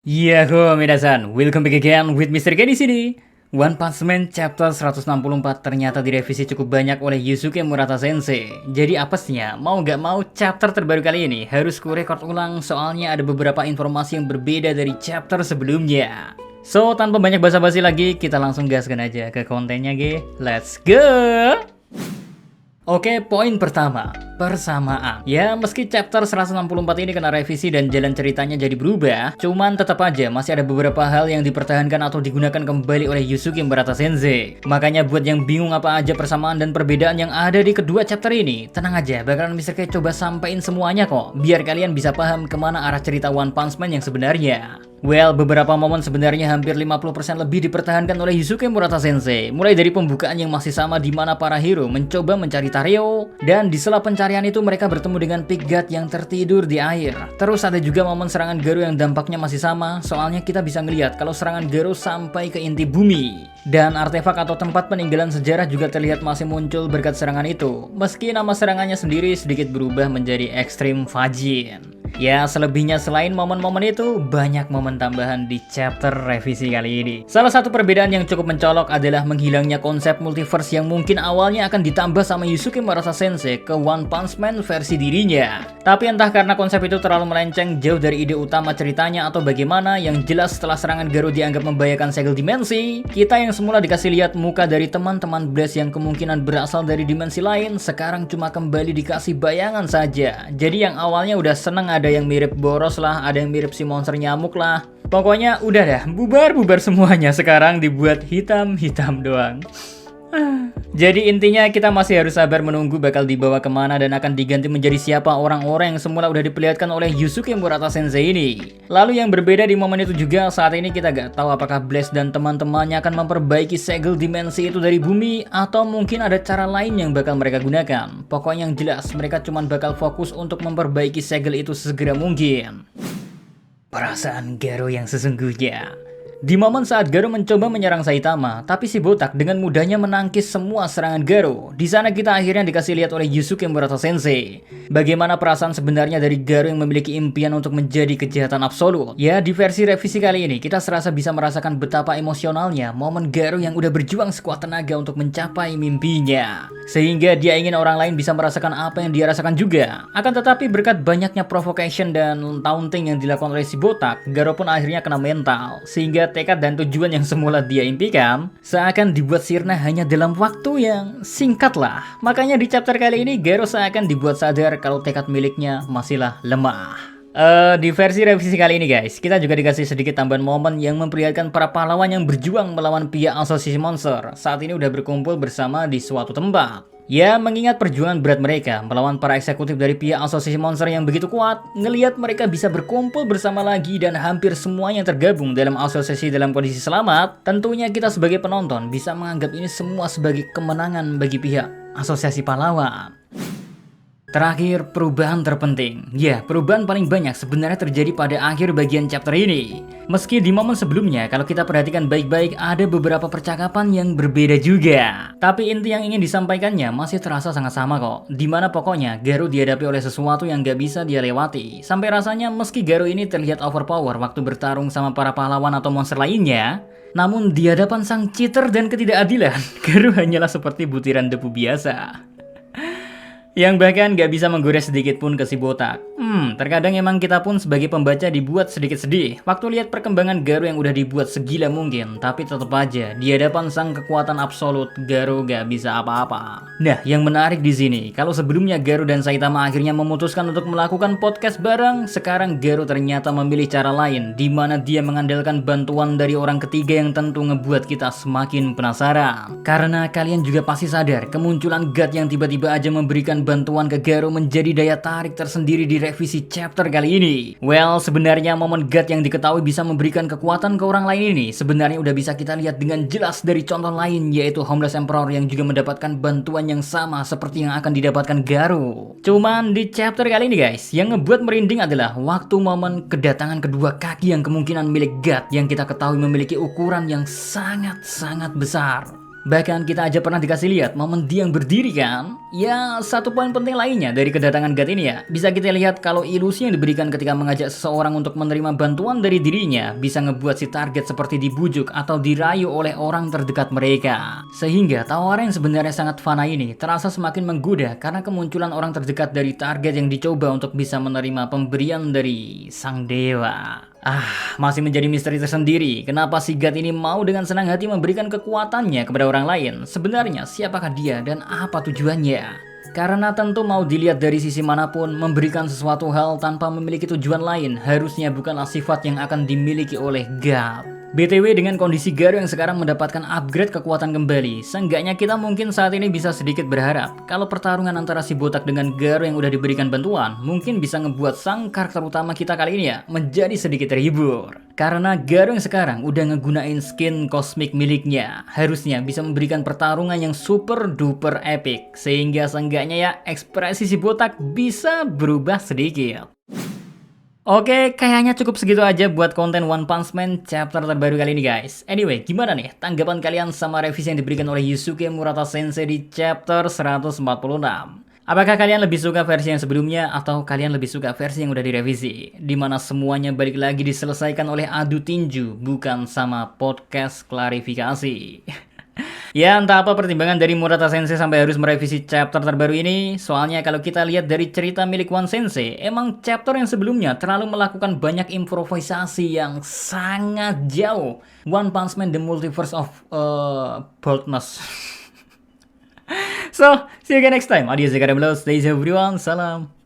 Yahoo, minasan, welcome back again with Mr. K di sini. One Punch Man chapter 164 ternyata direvisi cukup banyak oleh Yusuke Murata Sensei. Jadi apesnya, mau nggak mau chapter terbaru kali ini harus kurekord ulang soalnya ada beberapa informasi yang berbeda dari chapter sebelumnya. So, tanpa banyak basa-basi lagi, kita langsung gaskan aja ke kontennya, ge. Let's go! Oke, poin pertama, persamaan. Ya, meski chapter 164 ini kena revisi dan jalan ceritanya jadi berubah, cuman tetap aja masih ada beberapa hal yang dipertahankan atau digunakan kembali oleh Yusuke Murata Sensei. Makanya buat yang bingung apa aja persamaan dan perbedaan yang ada di kedua chapter ini, tenang aja, bakalan Mr. K coba sampein semuanya kok, biar kalian bisa paham kemana arah cerita One Punch Man yang sebenarnya. Well, beberapa momen sebenarnya hampir 50% lebih dipertahankan oleh Yusuke Murata Sensei. Mulai dari pembukaan yang masih sama di mana para hero mencoba mencari Tareo, dan di sela pencarian itu mereka bertemu dengan Big God yang tertidur di air. Terus ada juga momen serangan Garo yang dampaknya masih sama, soalnya kita bisa ngelihat kalau serangan Garo sampai ke inti bumi. Dan artefak atau tempat peninggalan sejarah juga terlihat masih muncul berkat serangan itu, meski nama serangannya sendiri sedikit berubah menjadi Extreme Fajin. Ya, selebihnya selain momen-momen itu, banyak momen tambahan di chapter revisi kali ini. Salah satu perbedaan yang cukup mencolok adalah menghilangnya konsep multiverse yang mungkin awalnya akan ditambah sama Yusuke Murata Sensei ke One Punch Man versi dirinya. Tapi entah karena konsep itu terlalu melenceng jauh dari ide utama ceritanya atau bagaimana, yang jelas setelah serangan Garo dianggap membahayakan segel dimensi, kita yang semula dikasih lihat muka dari teman-teman Blast yang kemungkinan berasal dari dimensi lain, sekarang cuma kembali dikasih bayangan saja. Jadi yang awalnya udah seneng ada yang mirip Boros lah, ada yang mirip si monster nyamuk lah. Pokoknya udah dah, bubar-bubar semuanya, sekarang dibuat hitam-hitam doang. Jadi intinya kita masih harus sabar menunggu bakal dibawa kemana dan akan diganti menjadi siapa orang-orang yang semula udah diperlihatkan oleh Yusuke Murata Sensei ini. Lalu yang berbeda di momen itu juga, saat ini kita gak tahu apakah Blast dan teman-temannya akan memperbaiki segel dimensi itu dari bumi, atau mungkin ada cara lain yang bakal mereka gunakan. Pokoknya yang jelas mereka cuma bakal fokus untuk memperbaiki segel itu sesegera mungkin. Perasaan Garo yang sesungguhnya. Di momen saat Garo mencoba menyerang Saitama, tapi si botak dengan mudahnya menangkis semua serangan Garo. Di sana kita akhirnya dikasih lihat oleh Yusuke Murata Sensei bagaimana perasaan sebenarnya dari Garo yang memiliki impian untuk menjadi kejahatan absolut. Ya, di versi revisi kali ini kita serasa bisa merasakan betapa emosionalnya momen Garo yang udah berjuang sekuat tenaga untuk mencapai mimpinya, sehingga dia ingin orang lain bisa merasakan apa yang dia rasakan juga. Akan tetapi berkat banyaknya provocation dan taunting yang dilakukan oleh si botak, Garo pun akhirnya kena mental, sehingga tekad dan tujuan yang semula dia impikan seakan dibuat sirna hanya dalam waktu yang singkat lah. Makanya di chapter kali ini Garo seakan dibuat sadar kalau tekad miliknya masihlah lemah. Di versi revisi kali ini guys, kita juga dikasih sedikit tambahan momen yang memperlihatkan para pahlawan yang berjuang melawan pihak asosiasi monster saat ini udah berkumpul bersama di suatu tempat. Ya, mengingat perjuangan berat mereka melawan para eksekutif dari pihak asosiasi monster yang begitu kuat, ngelihat mereka bisa berkumpul bersama lagi dan hampir semuanya tergabung dalam asosiasi dalam kondisi selamat, tentunya kita sebagai penonton bisa menganggap ini semua sebagai kemenangan bagi pihak asosiasi pahlawan. Terakhir, perubahan terpenting. Ya, perubahan paling banyak sebenarnya terjadi pada akhir bagian chapter ini. Meski di momen sebelumnya, kalau kita perhatikan baik-baik, ada beberapa percakapan yang berbeda juga. Tapi inti yang ingin disampaikannya masih terasa sangat sama kok. Dimana pokoknya Garo dihadapi oleh sesuatu yang gak bisa dia lewati. Sampai rasanya meski Garo ini terlihat overpower waktu bertarung sama para pahlawan atau monster lainnya, namun di hadapan sang cheater dan ketidakadilan, Garo hanyalah seperti butiran debu biasa yang bahkan gak bisa menggores sedikit pun ke si botak. Terkadang emang kita pun sebagai pembaca dibuat sedikit sedih waktu lihat perkembangan Garo yang udah dibuat segila mungkin, tapi tetap aja di hadapan sang kekuatan absolut Garo gak bisa apa-apa. Nah, yang menarik di sini, kalau sebelumnya Garo dan Saitama akhirnya memutuskan untuk melakukan podcast bareng, sekarang Garo ternyata memilih cara lain, di mana dia mengandalkan bantuan dari orang ketiga yang tentu ngebuat kita semakin penasaran. Karena kalian juga pasti sadar, kemunculan God yang tiba-tiba aja memberikan bantuan ke Garo menjadi daya tarik tersendiri di revisi chapter kali ini. Well, sebenarnya momen God yang diketahui bisa memberikan kekuatan ke orang lain ini sebenarnya udah bisa kita lihat dengan jelas dari contoh lain, yaitu Homeless Emperor yang juga mendapatkan bantuan yang sama seperti yang akan didapatkan Garo. Cuman di chapter kali ini guys, yang ngebuat merinding adalah waktu momen kedatangan kedua kaki yang kemungkinan milik God yang kita ketahui memiliki ukuran yang sangat-sangat besar. Bahkan kita aja pernah dikasih lihat momen dia yang berdiri kan? Ya, satu poin penting lainnya dari kedatangan God ini ya, bisa kita lihat kalau ilusi yang diberikan ketika mengajak seseorang untuk menerima bantuan dari dirinya bisa ngebuat si target seperti dibujuk atau dirayu oleh orang terdekat mereka. Sehingga tawaran yang sebenarnya sangat fana ini terasa semakin menggoda karena kemunculan orang terdekat dari target yang dicoba untuk bisa menerima pemberian dari sang dewa. Masih menjadi misteri tersendiri. Kenapa si God ini mau dengan senang hati memberikan kekuatannya kepada orang lain? Sebenarnya siapakah dia dan apa tujuannya? Karena tentu mau dilihat dari sisi manapun, memberikan sesuatu hal tanpa memiliki tujuan lain harusnya bukanlah sifat yang akan dimiliki oleh God. BTW dengan kondisi Garo yang sekarang mendapatkan upgrade kekuatan kembali, seenggaknya kita mungkin saat ini bisa sedikit berharap kalau pertarungan antara si botak dengan Garo yang udah diberikan bantuan mungkin bisa ngebuat sang karakter utama kita kali ini ya menjadi sedikit terhibur. Karena Garo yang sekarang udah ngegunain skin kosmik miliknya, harusnya bisa memberikan pertarungan yang super duper epic, sehingga seenggaknya ya ekspresi si botak bisa berubah sedikit. Oke, kayaknya cukup segitu aja buat konten One Punch Man chapter terbaru kali ini guys. Anyway, gimana nih tanggapan kalian sama revisi yang diberikan oleh Yusuke Murata Sensei di chapter 146? Apakah kalian lebih suka versi yang sebelumnya atau kalian lebih suka versi yang udah direvisi? Dimana semuanya balik lagi diselesaikan oleh adu tinju, bukan sama podcast klarifikasi. Ya entah apa pertimbangan dari Murata Sensei sampai harus merevisi chapter terbaru ini. Soalnya kalau kita lihat dari cerita milik One Sensei, emang chapter yang sebelumnya terlalu melakukan banyak improvisasi yang sangat jauh. One Punch Man The Multiverse of Boldness. So, see you again next time. Adios, stay safe everyone. Salam.